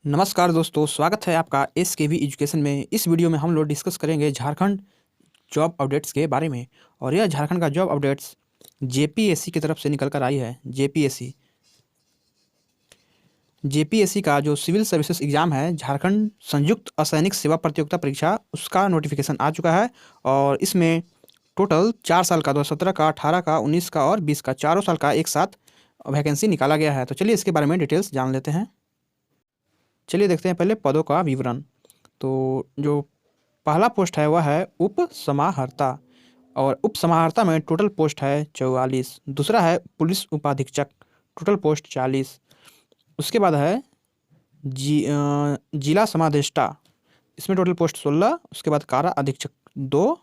नमस्कार दोस्तों, स्वागत है आपका एसकेवी एजुकेशन में। इस वीडियो में हम लोग डिस्कस करेंगे झारखंड जॉब अपडेट्स के बारे में। और यह झारखंड का जॉब अपडेट्स जेपीएससी की तरफ से निकल कर आई है। जेपीएससी का जो सिविल सर्विसेज एग्ज़ाम है, झारखंड संयुक्त असैनिक सेवा प्रतियोगिता परीक्षा, उसका नोटिफिकेशन आ चुका है। और इसमें टोटल 4 साल का, 2017 का, 18 का, 19 का और 20 का, चारों साल का एक साथ वैकेंसी निकाला गया है। तो चलिए इसके बारे में डिटेल्स जान लेते हैं। चलिए देखते हैं पहले पदों का विवरण। तो जो पहला पोस्ट है वह है उप समाहर्ता, और उप समाहर्ता में टोटल पोस्ट है 44। दूसरा है पुलिस उपाधीक्षक, टोटल पोस्ट 40। उसके बाद है जिला समादेष्टा, इसमें टोटल पोस्ट 16। उसके बाद कारा अधीक्षक 2।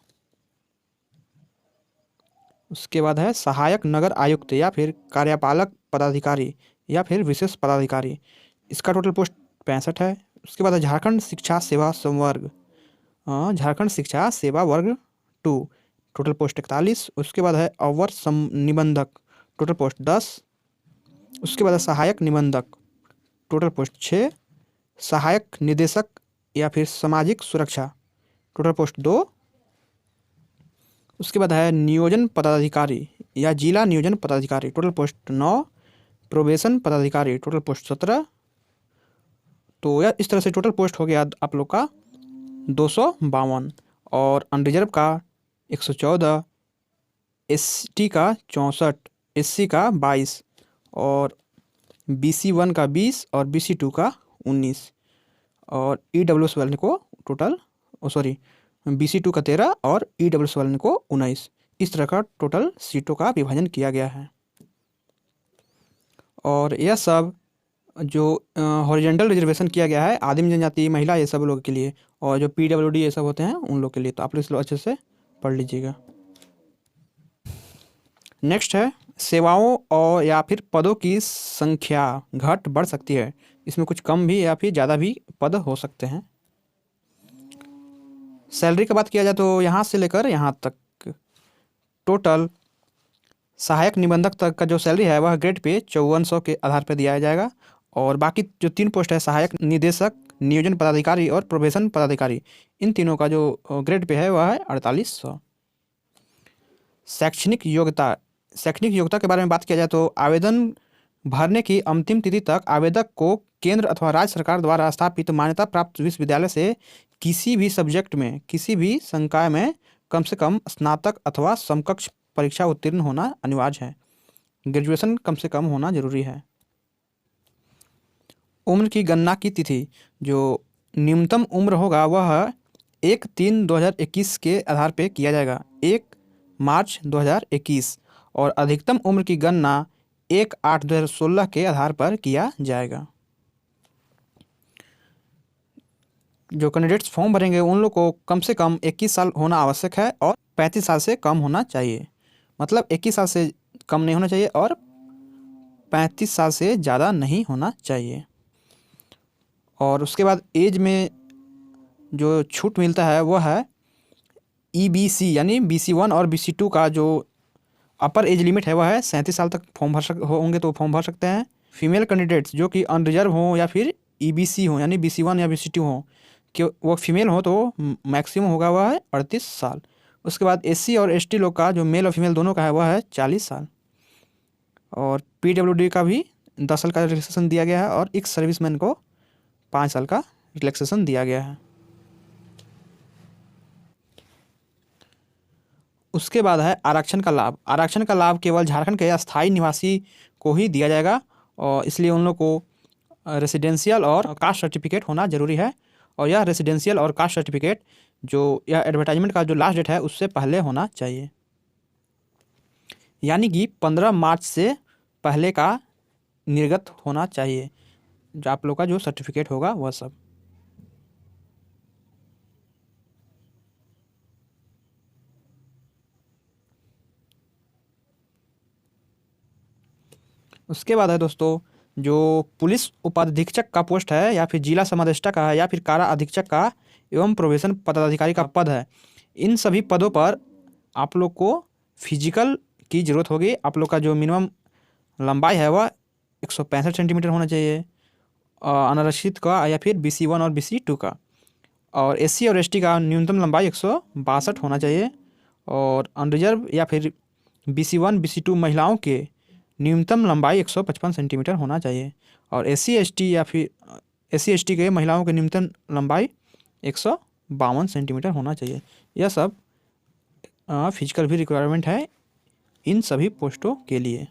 उसके बाद है सहायक नगर आयुक्त या फिर कार्यपालक पदाधिकारी या फिर विशेष पदाधिकारी, इसका टोटल पोस्ट 65 है। उसके बाद है झारखंड शिक्षा सेवा संवर्ग, झारखंड शिक्षा सेवा वर्ग 2, टोटल पोस्ट 41। उसके बाद है अवर निबंधक, टोटल पोस्ट 10। उसके बाद है सहायक निबंधक, टोटल पोस्ट 6। सहायक निदेशक या फिर सामाजिक सुरक्षा, टोटल पोस्ट 2। उसके बाद है नियोजन पदाधिकारी या जिला नियोजन पदाधिकारी, टोटल पोस्ट 9। प्रोबेशन पदाधिकारी, टोटल पोस्ट 17। तो यह इस तरह से टोटल पोस्ट हो गया आप लोग का 252। और अनरिजर्व का 114, एसटी का 64, एससी का 22, और बीसी 1 का 20 और बीसी 2 का 19, और ईडब्ल्यूएस वाले को टोटल बीसी 2 का 13 और ईडब्ल्यूएस वाले को 19। इस तरह का टोटल सीटों का विभाजन किया गया है। और यह सब जो हॉरिजॉन्टल रिजर्वेशन किया गया है आदिम जनजाति, महिला, ये सब लोगों के लिए, और जो पीडब्ल्यूडी ये सब होते हैं उन लोग के लिए। तो आप लोग अच्छे से पढ़ लीजिएगा। नेक्स्ट है सेवाओं और या फिर पदों की संख्या घट बढ़ सकती है। इसमें कुछ कम भी या फिर ज़्यादा भी पद हो सकते हैं। सैलरी की बात किया जाए तो यहाँ से लेकर यहाँ तक टोटल सहायक निबंधक तक का जो सैलरी है वह ग्रेड पे 5400 के आधार पर दिया जाएगा। और बाकी जो 3 पोस्ट है, सहायक निदेशक, नियोजन पदाधिकारी और प्रोबेशन पदाधिकारी, इन तीनों का जो ग्रेड पे है वह है 4800। शैक्षणिक योग्यता के बारे में बात किया जाए तो आवेदन भरने की अंतिम तिथि तक आवेदक को केंद्र अथवा राज्य सरकार द्वारा स्थापित मान्यता प्राप्त विश्वविद्यालय से किसी भी सब्जेक्ट में, किसी भी संकाय में कम से कम स्नातक अथवा समकक्ष परीक्षा उत्तीर्ण होना अनिवार्य है। ग्रेजुएशन कम से कम होना जरूरी है। उम्र की गणना की तिथि, जो न्यूनतम उम्र होगा वह 1/3/2021 के आधार पर किया जाएगा, 1 मार्च 2021। और अधिकतम उम्र की गणना 1/8/2016 के आधार पर किया जाएगा। जो कैंडिडेट्स फॉर्म भरेंगे उन लोग को कम से कम 21 साल होना आवश्यक है और 35 साल से कम होना चाहिए। मतलब 21 साल से कम नहीं होना चाहिए और 35 साल से ज़्यादा नहीं होना चाहिए। और उसके बाद एज में जो छूट मिलता है वह है ईबीसी यानी बीसी 1 और बीसी 2 का जो अपर एज लिमिट है वह है 37 साल तक फॉर्म होंगे तो फॉर्म भर सकते हैं। फीमेल कैंडिडेट्स जो कि अनरिजर्व हों या फिर ईबीसी हों यानी बीसी 1 या बीसी 2 हों, कि वो फीमेल हो तो मैक्सिमम होगा वह है 38 साल। उसके बाद एससी और एसटी लोग का जो मेल और फीमेल दोनों का है वह है 40 साल। और पीडब्ल्यूडी का भी 10 साल का रिलैक्सेशन दिया गया है और एक्स सर्विसमैन को 5 साल का रिलैक्सेशन दिया गया है। उसके बाद है आरक्षण का लाभ। आरक्षण का लाभ केवल झारखंड के अस्थायी निवासी को ही दिया जाएगा, और इसलिए उन लोग को रेसिडेंशियल और कास्ट सर्टिफिकेट होना जरूरी है। और यह रेसिडेंशियल और कास्ट सर्टिफिकेट जो यह एडवर्टाइजमेंट का जो लास्ट डेट है उससे पहले होना चाहिए, यानी कि 15 मार्च से पहले का निर्गत होना चाहिए जो आप लोग का जो सर्टिफिकेट होगा वह सब। उसके बाद है दोस्तों जो पुलिस उपाधीक्षक का पोस्ट है या फिर जिला समादेष्टा का है या फिर कारा अधीक्षक का एवं प्रोबेशन पदाधिकारी का पद है। इन सभी पदों पर आप लोग को फिजिकल की ज़रूरत होगी। आप लोग का जो मिनिमम लंबाई है वह 165 सेंटीमीटर होना चाहिए। अनारक्षित का या फिर BC1 और BC2 का। और SC और ST का न्यूनतम लंबाई 162 होना चाहिए। और अनरिजर्व या फिर BC1 BC2 महिलाओं के न्यूनतम लंबाई 155 सेंटीमीटर होना चाहिए। और SC ST या फिर SC ST के महिलाओं के न्यूनतम लंबाई 152 सेंटीमीटर होना चाहिए। यह सब फिजिकल भी रिक्वायरमेंट है इन सभी पोस्टों के लिए।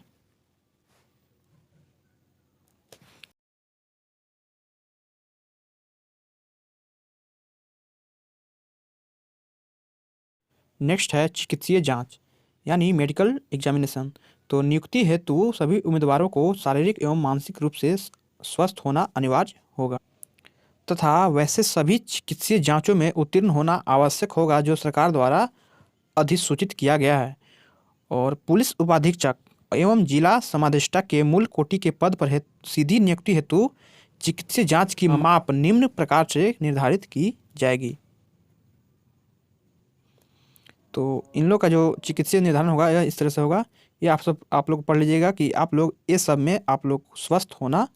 नेक्स्ट है चिकित्सीय जांच यानी मेडिकल एग्जामिनेशन। तो नियुक्ति हेतु सभी उम्मीदवारों को शारीरिक एवं मानसिक रूप से स्वस्थ होना अनिवार्य होगा तथा वैसे सभी चिकित्सीय जांचों में उत्तीर्ण होना आवश्यक होगा जो सरकार द्वारा अधिसूचित किया गया है। और पुलिस उपाधीक्षक एवं जिला समादेष्टा के मूल कोटि के पद पर सीधी नियुक्ति हेतु चिकित्सीय जांच की माप निम्न प्रकार से निर्धारित की जाएगी। तो इन लोग का जो चिकित्सीय निर्धारण होगा यह इस तरह से होगा। ये आप लोग पढ़ लीजिएगा कि आप लोग ये सब में आप लोग स्वस्थ होना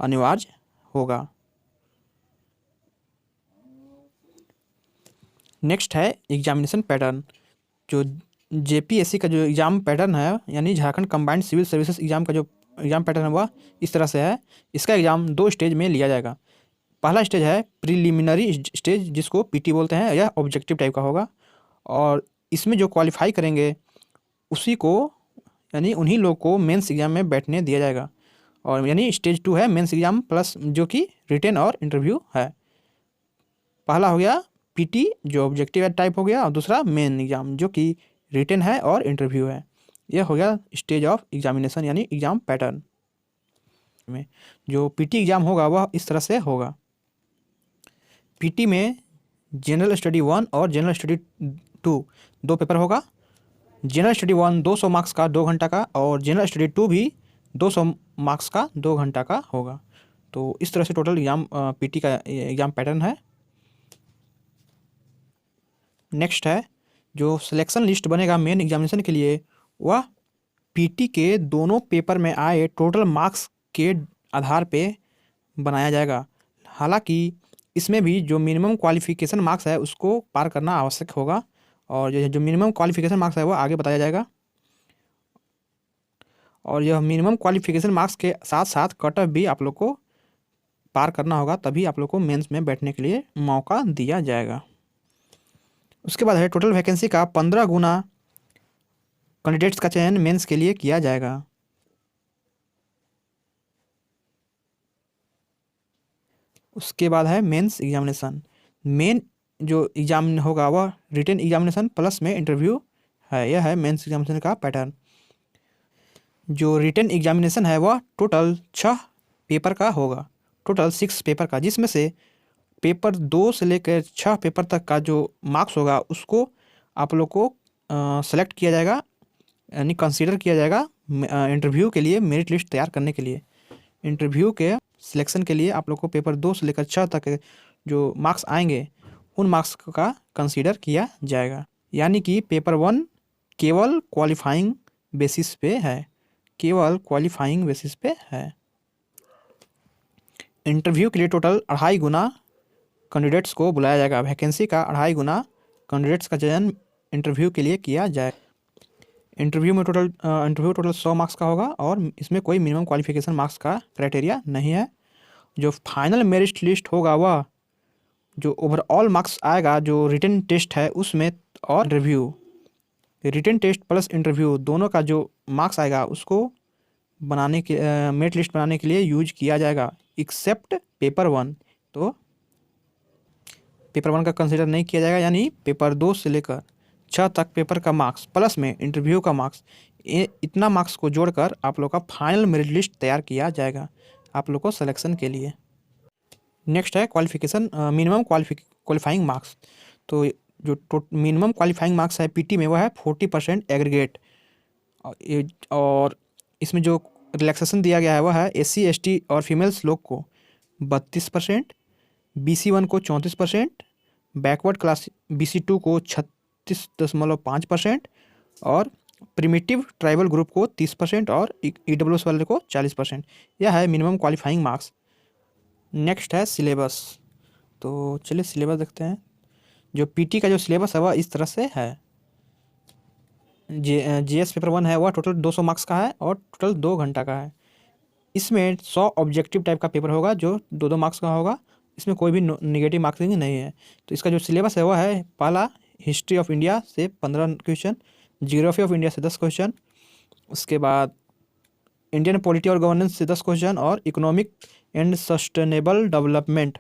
अनिवार्य होगा। नेक्स्ट है एग्जामिनेशन पैटर्न। जो JPSC का जो एग्ज़ाम पैटर्न है यानी Jharkhand combined civil services exam का जो एग्ज़ाम पैटर्न है वह इस तरह से है। इसका एग्ज़ाम 2 स्टेज में लिया जाएगा। पहला स्टेज है प्रीलिमिनरी स्टेज जिसको PT बोलते हैं, यह ऑब्जेक्टिव टाइप का होगा। और इसमें जो क्वालिफाई करेंगे उसी को यानी उन्हीं लोग को मेंस एग्ज़ाम में बैठने दिया जाएगा। और यानी स्टेज 2 है मेंस एग्ज़ाम प्लस जो कि रिटन और इंटरव्यू है। पहला हो गया PT जो ऑब्जेक्टिव टाइप हो गया और दूसरा मेन एग्ज़ाम जो कि रिटन है और इंटरव्यू है। यह हो गया स्टेज ऑफ एग्जामिनेशन यानी एग्ज़ाम पैटर्न में। जो PT एग्ज़ाम होगा वह इस तरह से होगा। PT में जनरल स्टडी 1 और जनरल स्टडी 2 दो पेपर होगा। जनरल स्टडी 1 200 मार्क्स का 2 घंटा का और जनरल स्टडी 2 भी 200 मार्क्स का 2 घंटा का होगा। तो इस तरह से टोटल एग्ज़ाम PT का एग्ज़ाम पैटर्न है। नेक्स्ट है जो सिलेक्शन लिस्ट बनेगा मेन एग्जामिनेशन के लिए वह PT के दोनों पेपर में आए टोटल मार्क्स के आधार पे बनाया जाएगा। हालांकि इसमें भी जो मिनिमम क्वालिफिकेशन मार्क्स है उसको पार करना आवश्यक होगा और जो मिनिमम क्वालिफिकेशन मार्क्स है वो आगे बताया जाएगा। और यह मिनिमम क्वालिफिकेशन मार्क्स के साथ साथ कट ऑफ भी आप लोग को पार करना होगा, तभी आप लोग को मेंस में बैठने के लिए मौका दिया जाएगा। उसके बाद है टोटल वैकेंसी का 15 गुना कैंडिडेट्स का चयन मेंस के लिए किया जाएगा। उसके बाद है मेंस एग्जामिनेशन। मेन जो एग्जाम होगा वह रिटन एग्जामिनेशन प्लस में इंटरव्यू है। यह है मेंस एग्जामिनेशन का पैटर्न। जो रिटन एग्जामिनेशन है वह टोटल 6 पेपर का होगा, टोटल 6 पेपर का, जिसमें से पेपर 2 से लेकर 6 पेपर तक का जो मार्क्स होगा उसको आप लोग को सेलेक्ट किया जाएगा यानी कंसीडर किया जाएगा इंटरव्यू के लिए, मेरिट लिस्ट तैयार करने के लिए। इंटरव्यू के सिलेक्शन के लिए आप लोग को पेपर 2 से लेकर 6 तक जो मार्क्स आएंगे उन मार्क्स का कंसीडर किया जाएगा। यानी कि पेपर 1 केवल क्वालिफाइंग बेसिस पे है, केवल क्वालिफाइंग बेसिस पे है। इंटरव्यू के लिए टोटल 2.5 गुना कैंडिडेट्स को बुलाया जाएगा। वैकेंसी का 2.5 गुना कैंडिडेट्स का चयन इंटरव्यू के लिए किया जाए। इंटरव्यू टोटल 100 मार्क्स का होगा और इसमें कोई मिनिमम क्वालिफिकेशन मार्क्स का क्राइटेरिया नहीं है। जो फाइनल मेरिट लिस्ट होगा वह जो ओवरऑल मार्क्स आएगा जो रिटन टेस्ट है उसमें और interview, written test plus interview दोनों का जो मार्क्स आएगा उसको बनाने के मेरिट लिस्ट बनाने के लिए यूज किया जाएगा एक्सेप्ट पेपर 1। तो पेपर 1 का कंसीडर नहीं किया जाएगा, यानी पेपर 2 से लेकर 6 तक पेपर का मार्क्स प्लस में इंटरव्यू का मार्क्स, इतना मार्क्स को जोड़कर आप लोग का फाइनल मेरिट लिस्ट तैयार किया जाएगा आप लोग को सिलेक्शन के लिए। नेक्स्ट है क्वालिफिकेशन मिनिमम क्वालिफाइंग मार्क्स। तो जो मिनिमम क्वालिफाइंग मार्क्स है PT में वह है 40% एग्रीगेट। और इसमें जो रिलैक्सेशन दिया गया है वह है SC ST और फीमेल्स लोग को 32%, BC1 को 34%, बैकवर्ड क्लास BC2 को 36.5% और प्रिमिटिव ट्राइबल ग्रुप को 30% और EWS वाले को 40%। यह है मिनिमम क्वालिफाइंग मार्क्स। नेक्स्ट है सिलेबस। तो चलिए सिलेबस देखते हैं। जो पीटी का जो सिलेबस है वह इस तरह से है। जीएस पेपर 1 है वह टोटल 200 मार्क्स का है और टोटल 2 घंटा का है। इसमें 100 ऑब्जेक्टिव टाइप का पेपर होगा जो 2-2 मार्क्स का होगा। इसमें कोई भी नेगेटिव मार्किंग नहीं है। तो इसका जो सिलेबस है वह है, पहला हिस्ट्री ऑफ इंडिया से 15 क्वेश्चन, जियोग्राफी ऑफ इंडिया से 10 क्वेश्चन, उसके बाद इंडियन पॉलिटी और गवर्नेंस से 10 क्वेश्चन और economic and sustainable development,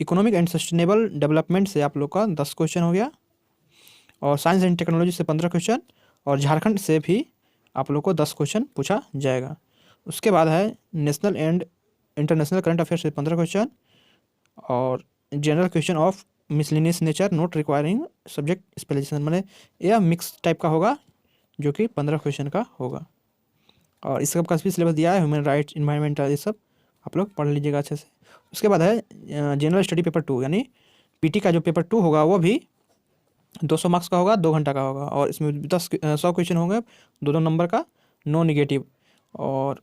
economic and sustainable development से आप लोग का 10 क्वेश्चन हो गया, और साइंस एंड टेक्नोलॉजी से 15 क्वेश्चन, और झारखंड से भी आप लोग को 10 क्वेश्चन पूछा जाएगा। उसके बाद है national and international current affair से 15 क्वेश्चन, और general question of miscellaneous nature not requiring subject specialization, मतलब यह मिक्स टाइप का होगा जो कि 15 क्वेश्चन का होगा। और इस सब का भी सिलेबस दिया है, ह्यूमन राइट्स, इन्वायरमेंटल, ये सब आप लोग पढ़ लीजिएगा अच्छे से। उसके बाद है जनरल स्टडी पेपर 2, यानी पीटी का जो पेपर 2 होगा वो भी 200 मार्क्स का होगा, 2 घंटा का होगा, और इसमें 100 क्वेश्चन होंगे, 2-2 नंबर का, नो निगेटिव। और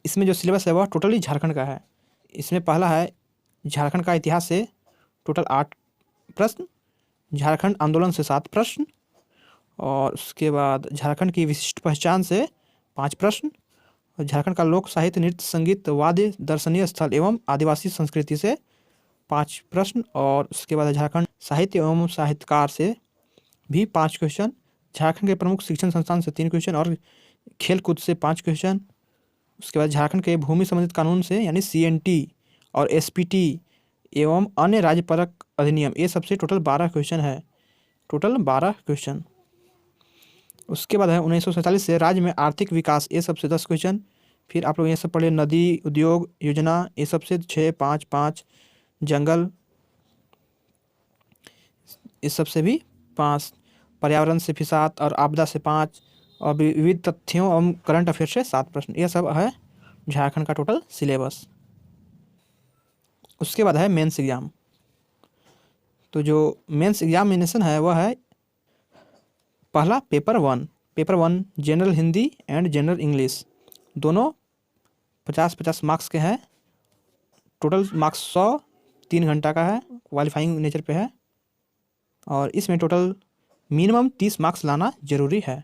इसमें जो सिलेबस है वह टोटली झारखंड का है। इसमें पहला है झारखंड का इतिहास से टोटल 8 प्रश्न, झारखंड आंदोलन से 7 प्रश्न, और उसके बाद झारखंड की विशिष्ट पहचान से 5 प्रश्न, और झारखंड का लोक साहित्य, नृत्य, संगीत, वाद्य, दर्शनीय स्थल एवं आदिवासी संस्कृति से 5 प्रश्न, और उसके बाद झारखंड साहित्य एवं साहित्यकार से भी 5 क्वेश्चन, झारखंड के प्रमुख शिक्षण संस्थान से 3 क्वेश्चन, और खेल कूद से 5 क्वेश्चन। उसके बाद झारखंड के भूमि संबंधित कानून से यानी सीएनटी और एसपीटी एवं अन्य राज्यपरक अधिनियम, ये सबसे टोटल 12 क्वेश्चन है, टोटल 12 क्वेश्चन। उसके बाद है 1947 से राज्य में आर्थिक विकास, ये सबसे 10 क्वेश्चन। फिर आप लोग ये सब पढ़े, नदी उद्योग योजना, ये सबसे 6-5-5, जंगल, इस सबसे भी 5, पर्यावरण से भी 7, और आपदा से 5, और विविध तथ्यों एवं करंट अफेयर से 7 प्रश्न। यह सब है झारखंड का टोटल सिलेबस। उसके बाद है मेंस एग्जाम। तो जो मेंस एग्जामिनेशन है वह है, पहला paper 1 general Hindi and general English, दोनों 50-50 मार्क्स के हैं। टोटल मार्क्स 100, 3 घंटा का है, क्वालिफाइंग नेचर पे है, और इसमें टोटल मिनिमम 30 मार्क्स लाना जरूरी है।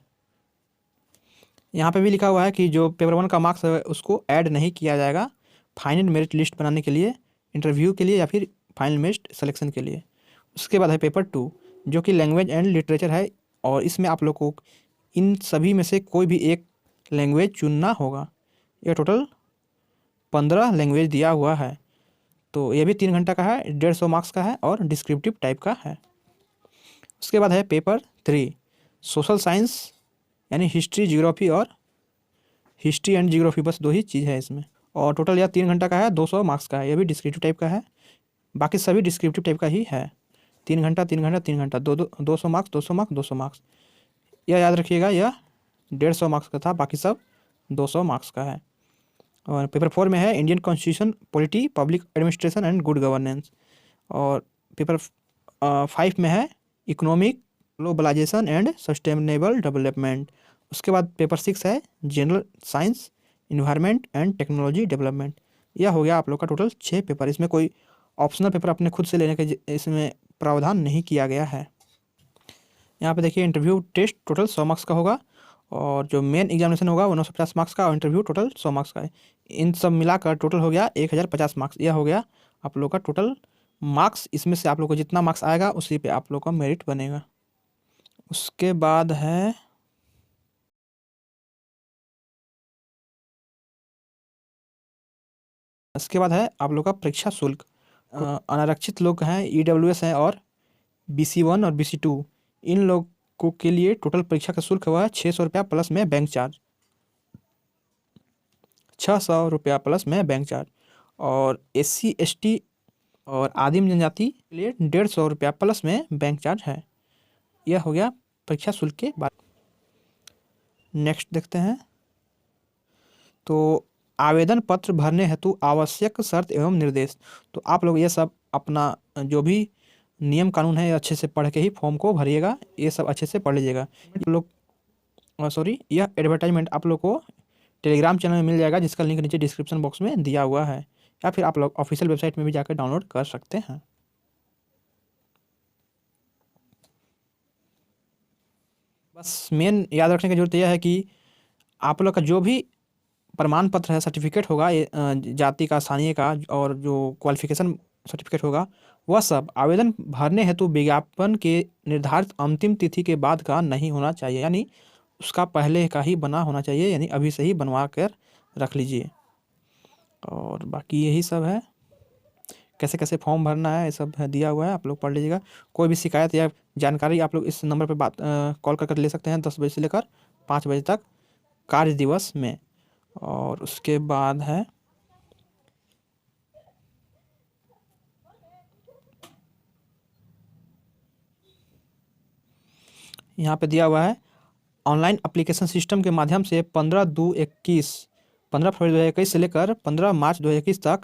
यहाँ पे भी लिखा हुआ है कि जो पेपर 1 का मार्क्स है उसको ऐड नहीं किया जाएगा फाइनल मेरिट लिस्ट बनाने के लिए, इंटरव्यू के लिए, या फिर फाइनल मेरिट सिलेक्शन के लिए। उसके बाद है पेपर 2 जो कि लैंग्वेज एंड लिटरेचर है, और इसमें आप लोग को इन सभी में से कोई भी एक लैंग्वेज चुनना होगा। यह टोटल 15 लैंग्वेज दिया हुआ है। तो ये भी 3 घंटा का है, 150 मार्क्स का है, और डिस्क्रिप्टिव टाइप का है। उसके बाद है पेपर 3 सोशल साइंस, यानी हिस्ट्री, जियोग्राफी, और हिस्ट्री एंड जियोग्राफी, बस 2 ही चीज़ है इसमें, और टोटल यह 3 घंटा का है, 200 मार्क्स का है। यह भी डिस्क्रिप्टिव टाइप का है, बाकी सभी डिस्क्रिप्टिव टाइप का ही है। 3 घंटा 3 घंटा 3 घंटा, 200 मार्क्स, 200 मार्क्स, 200 मार्क्स। यह याद रखिएगा, यह 150 मार्क्स का था, बाकी सब 200 मार्क्स का है। और पेपर 4 में है Indian constitution, polity, public administration and good governance, और पेपर 5 में है economic, globalization and sustainable development. उसके बाद पेपर 6 है general science, environment and technology development. यह हो गया आप लोग का टोटल 6 पेपर। इसमें कोई ऑप्शनल पेपर अपने खुद से लेने के इसमें प्रावधान नहीं किया गया है। यहाँ पे देखिए इंटरव्यू टेस्ट टोटल 100 मार्क्स का होगा, और जो मेन एग्जामिनेशन होगा वो 950 मार्क्स का, और इंटरव्यू टोटल 100 मार्क्स का है। इन सब मिलाकर टोटल हो गया 1050 मार्क्स। यह हो गया आप लोग का टोटल मार्क्स। इसमें से आप लोग को जितना मार्क्स आएगा उसी पे आप लोग का मेरिट बनेगा। उसके बाद है आप लोग का परीक्षा शुल्क। अनारक्षित लोग हैं, ईडब्ल्यूएस हैं, और BC1 और BC2, इन लोगों के लिए टोटल परीक्षा का शुल्क हुआ है 600 रुपया प्लस में बैंक चार्ज, 600 रुपया प्लस में बैंक चार्ज। और SC ST और आदिम जनजाति के लिए 150 रुपया प्लस में बैंक चार्ज है। यह हो गया परीक्षा शुल्क के बाद। नेक्स्ट देखते हैं। तो आवेदन पत्र भरने हेतु आवश्यक शर्त एवं निर्देश। तो आप लोग ये सब अपना जो भी नियम कानून है अच्छे से पढ़ के ही फॉर्म को भरिएगा, ये सब अच्छे से पढ़ लीजिएगा। यह एडवर्टाइजमेंट आप लोग को टेलीग्राम चैनल में मिल जाएगा, जिसका लिंक नीचे डिस्क्रिप्शन बॉक्स में दिया हुआ है। या फिर आप लोग ऑफिशियल वेबसाइट में भी जाकर डाउनलोड कर सकते हैं। बस मेन याद रखने की ज़रूरत यह है कि आप लोग का जो भी प्रमाण पत्र है, सर्टिफिकेट होगा, ये जाति का, स्थानीय का और जो क्वालिफिकेशन सर्टिफिकेट होगा, वह सब आवेदन भरने हेतु विज्ञापन के निर्धारित अंतिम तिथि के बाद का नहीं होना चाहिए, यानी उसका पहले का ही बना होना चाहिए, यानी अभी से ही बनवा कर रख लीजिए। और बाकी यही सब है, कैसे कैसे फॉर्म भरना है ये सब है दिया हुआ है, आप लोग पढ़ लीजिएगा। कोई भी शिकायत या जानकारी आप लोग इस नंबर पर कॉल कर ले सकते हैं 10 बजे से लेकर 5 बजे तक कार्य दिवस में। और उसके बाद है यहाँ पे दिया हुआ है, ऑनलाइन एप्लीकेशन सिस्टम के माध्यम से 15/2/21 से लेकर 15 मार्च 2021 तक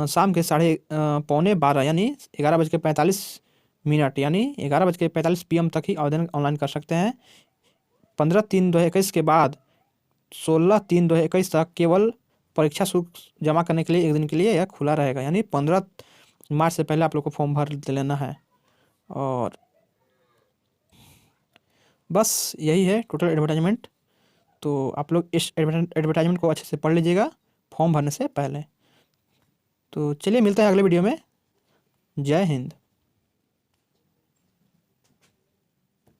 शाम के 11:45 यानी 11:45 यानी 11:45 PM तक ही आवेदन ऑनलाइन कर सकते हैं। 15/3/2021 के बाद 16/3/2021 तक केवल परीक्षा शुल्क जमा करने के लिए एक दिन के लिए यह खुला रहेगा, यानी 15 मार्च से पहले आप लोग को फॉर्म भर लेना है। और बस यही है टोटल एडवर्टाइजमेंट। तो आप लोग इस एडवर्टाइजमेंट को अच्छे से पढ़ लीजिएगा फॉर्म भरने से पहले। तो चलिए मिलते हैं अगले वीडियो में। जय हिंद।